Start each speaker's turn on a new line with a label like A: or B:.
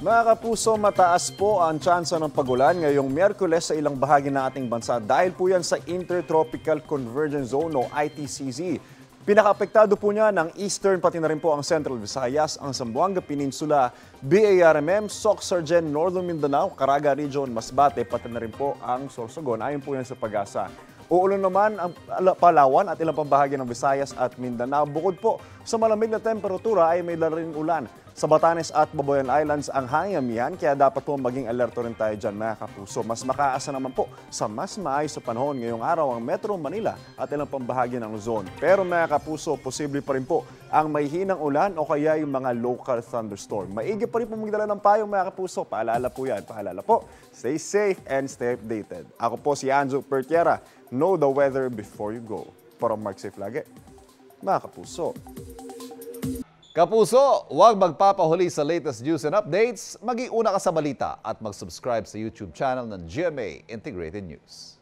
A: Mga kapuso, mataas po ang tsansa ng pagulan ngayong Miyerkules sa ilang bahagi ng ating bansa dahil po yan sa Intertropical Convergence Zone o ITCZ. Pinakaapektado po niya ng Eastern pati na rin po ang Central Visayas, ang Zamboanga Peninsula, BARMM, Soc-Sargen, Northern Mindanao, Caraga Region, Masbate, pati na rin po ang Sorsogon. Ayon po yan sa Pag-asa. Uulan naman ang Palawan at ilang pambahagi ng Visayas at Mindanao. Bukod po sa malamig na temperatura ay may dala ring ulan. Sa Batanes at Babuyan Islands ang hangin amihan, kaya dapat po maging alerto rin tayo dyan mga kapuso. Mas makaasa naman po sa mas maayos sa panahon ngayong araw ang Metro Manila at ilang pambahagi ng Luzon. Pero mga kapuso, posible pa rin po ang may hinang ulan o kaya yung mga local thunderstorm. Maigi pa rin po magdala ng payong mga kapuso. Paalala po yan. Paalala po, stay safe and stay updated. Ako po si Anjo Pertiera. Know the weather before you go. Para Mark Safe lagi, mga kapuso.
B: Kapuso, huwag magpapahuli sa latest news and updates. Mag-iuna ka sa balita at mag-subscribe sa YouTube channel ng GMA Integrated News.